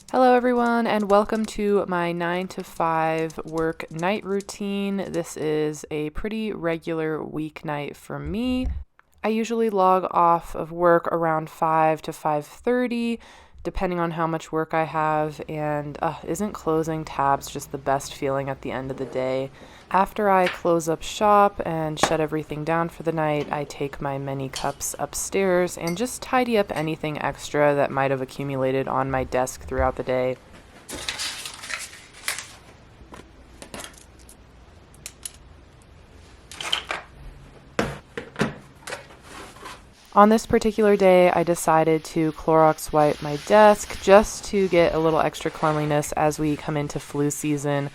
Hello everyone and welcome to my 9 to 5 work night routine. This is a pretty regular weeknight for me. I usually log off of work around 5 to 5:30 depending on how much work I have, and isn't closing tabs just the best feeling at the end of the day? After I close up shop and shut everything down for the night, I take my many cups upstairs and just tidy up anything extra that might have accumulated on my desk throughout the day. On this particular day, I decided to Clorox wipe my desk just to get a little extra cleanliness as we come into flu season.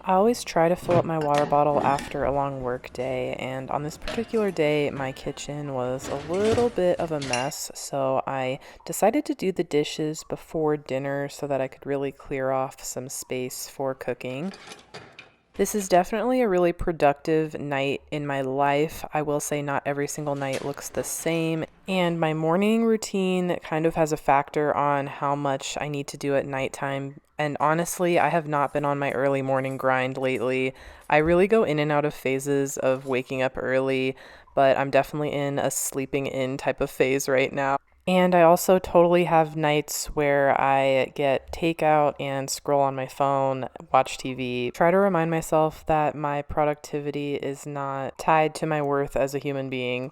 I always try to fill up my water bottle after a long work day, and on this particular day, my kitchen was a little bit of a mess, so I decided to do the dishes before dinner so that I could really clear off some space for cooking. This is definitely a really productive night in my life. I will say not every single night looks the same, and my morning routine kind of has a factor on how much I need to do at nighttime. And honestly, I have not been on my early morning grind lately. I really go in and out of phases of waking up early, but I'm definitely in a sleeping in type of phase right now. And I also totally have nights where I get takeout and scroll on my phone, watch TV, try to remind myself that my productivity is not tied to my worth as a human being.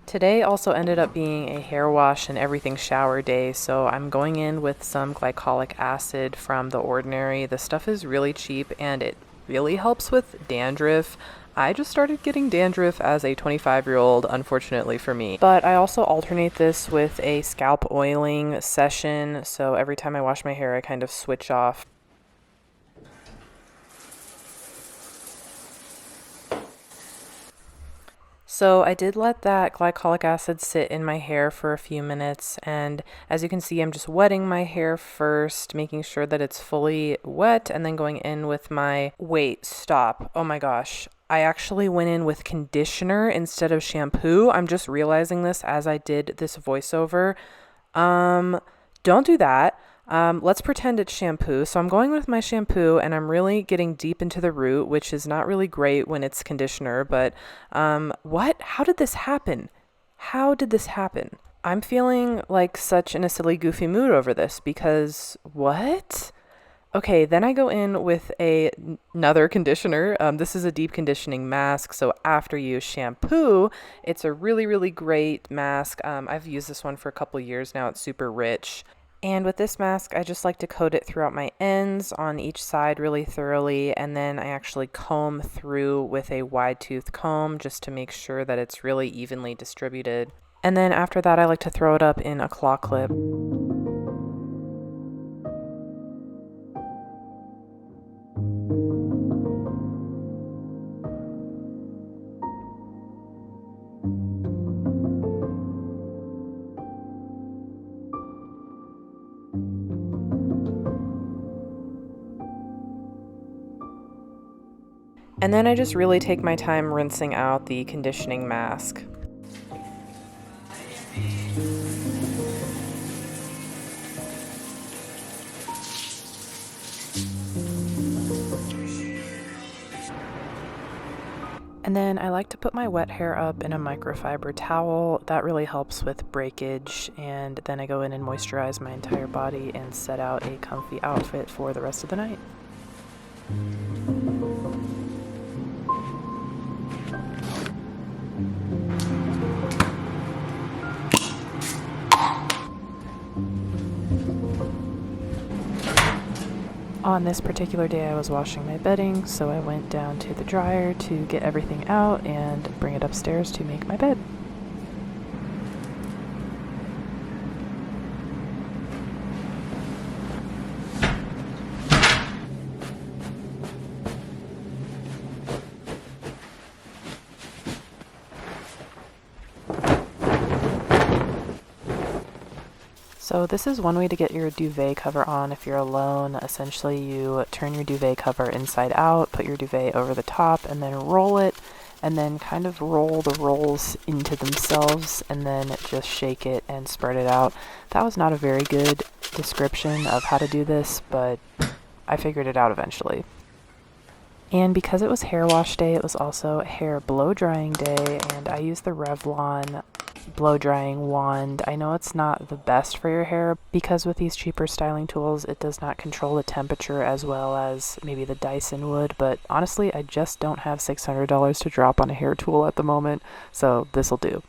Today also ended up being a hair wash and everything shower day, so I'm going in with some glycolic acid from The Ordinary. The stuff is really cheap and it really helps with dandruff. I just started getting dandruff as a 25-year-old, unfortunately for me. But I also alternate this with a scalp oiling session, so every time I wash my hair, I kind of switch off. So I did let that glycolic acid sit in my hair for a few minutes, and as you can see, I'm just wetting my hair first, making sure that it's fully wet, and then going in with my... Wait, stop. Oh my gosh. I actually went in with conditioner instead of shampoo. I'm just realizing this as I did this voiceover. Don't do that. Let's pretend it's shampoo. So I'm going with my shampoo and I'm really getting deep into the root, which is not really great when it's conditioner, but what? How did this happen? How did this happen? I'm feeling like such in a silly, goofy mood over this because what? Okay, then I go in with another conditioner. This is a deep conditioning mask, so after you shampoo, it's a really, really great mask. I've used this one for a couple years now. It's super rich. And with this mask, I just like to coat it throughout my ends on each side really thoroughly, and then I actually comb through with a wide tooth comb just to make sure that it's really evenly distributed. And then after that, I like to throw it up in a claw clip. And then I just really take my time rinsing out the conditioning mask. And then I like to put my wet hair up in a microfiber towel. That really helps with breakage. And then I go in and moisturize my entire body and set out a comfy outfit for the rest of the night. On this particular day, I was washing my bedding, so I went down to the dryer to get everything out and bring it upstairs to make my bed. So this is one way to get your duvet cover on if you're alone. Essentially, you turn your duvet cover inside out, put your duvet over the top, and then roll it, and then kind of roll the rolls into themselves, and then just shake it and spread it out. That was not a very good description of how to do this, but I figured it out eventually. And because it was hair wash day, it was also hair blow drying day, and I used the Revlon blow drying wand. I know it's not the best for your hair because with these cheaper styling tools, it does not control the temperature as well as maybe the Dyson would, but honestly, I just don't have $600 to drop on a hair tool at the moment, so this'll do.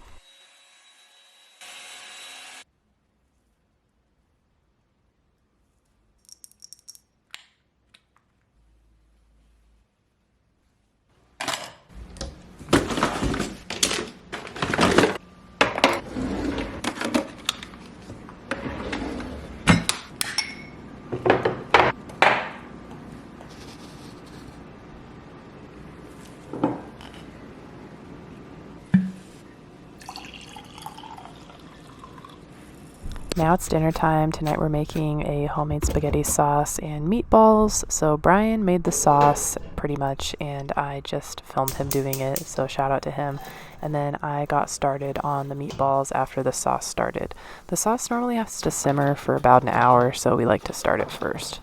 Now it's dinner time. Tonight we're making a homemade spaghetti sauce and meatballs. So Brian made the sauce pretty much and I just filmed him doing it, so shout out to him. And then I got started on the meatballs after the sauce started. The sauce normally has to simmer for about an hour, so we like to start it first.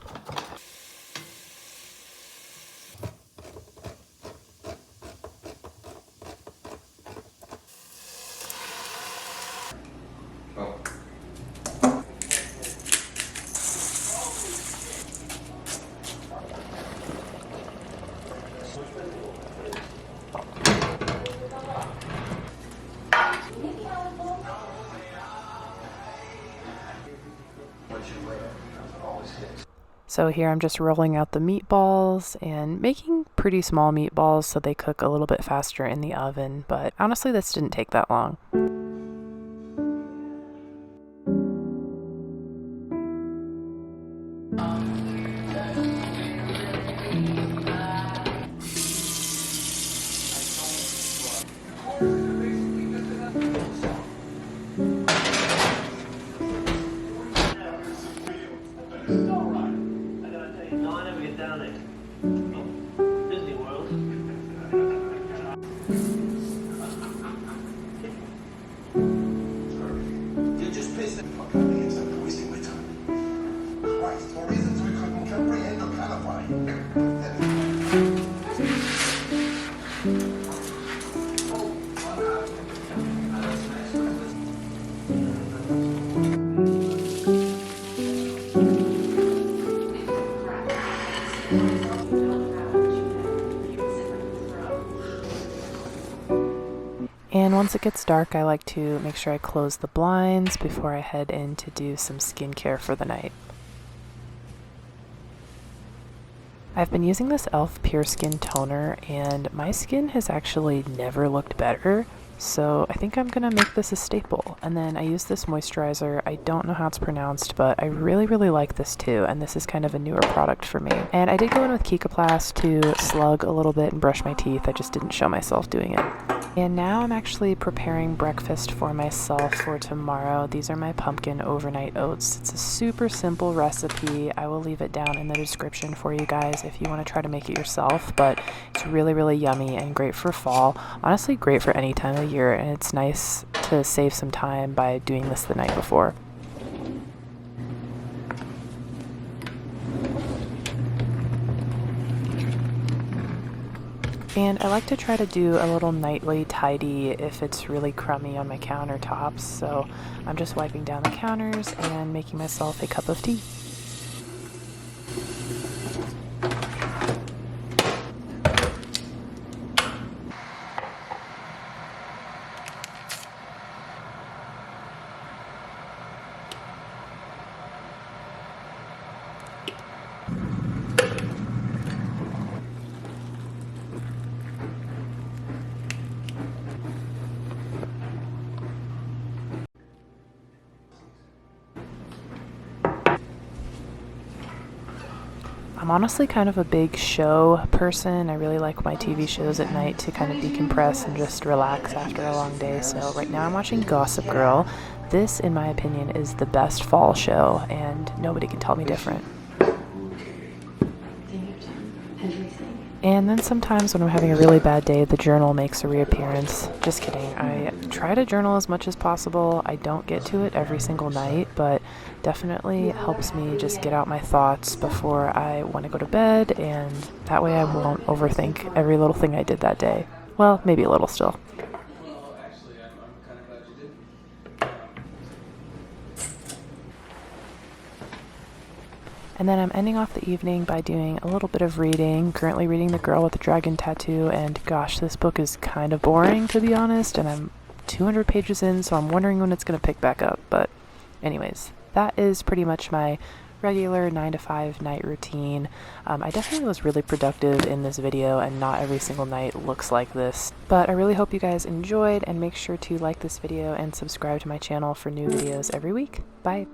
So here I'm just rolling out the meatballs and making pretty small meatballs so they cook a little bit faster in the oven, but honestly this didn't take that long. And once it gets dark, I like to make sure I close the blinds before I head in to do some skincare for the night. I've been using this e.l.f. Pure Skin Toner, and my skin has actually never looked better, so I think I'm gonna make this a staple. And then I use this moisturizer. I don't know how it's pronounced, but I really like this too, and this is kind of a newer product for me. And I did go in with Kikaplast to slug a little bit and brush my teeth. I just didn't show myself doing it. And now I'm actually preparing breakfast for myself for tomorrow. These are my pumpkin overnight oats. It's a super simple recipe. I will leave it down in the description for you guys if you want to try to make it yourself, but it's really yummy and great for fall. Honestly, great for any time of year, and it's nice to save some time by doing this the night before. And I like to try to do a little nightly tidy if it's really crummy on my countertops, so I'm just wiping down the counters and making myself a cup of tea. I'm honestly kind of a big show person. I really like my TV shows at night to kind of decompress and just relax after a long day. So right now I'm watching Gossip Girl. This, in my opinion, is the best fall show, and nobody can tell me different. And then sometimes when I'm having a really bad day, the journal makes a reappearance. Just kidding. I try to journal as much as possible. I don't get to it every single night, but definitely helps me just get out my thoughts before I want to go to bed, and that way I won't overthink every little thing I did that day. Well, maybe a little still. And then I'm ending off the evening by doing a little bit of reading. Currently reading The Girl with the Dragon Tattoo, and gosh, this book is kind of boring, to be honest, and I'm 200 pages in, so I'm wondering when it's going to pick back up. But anyways, that is pretty much my regular 9 to 5 night routine. I definitely was really productive in this video, and not every single night looks like this. But I really hope you guys enjoyed, and make sure to like this video and subscribe to my channel for new videos every week. Bye!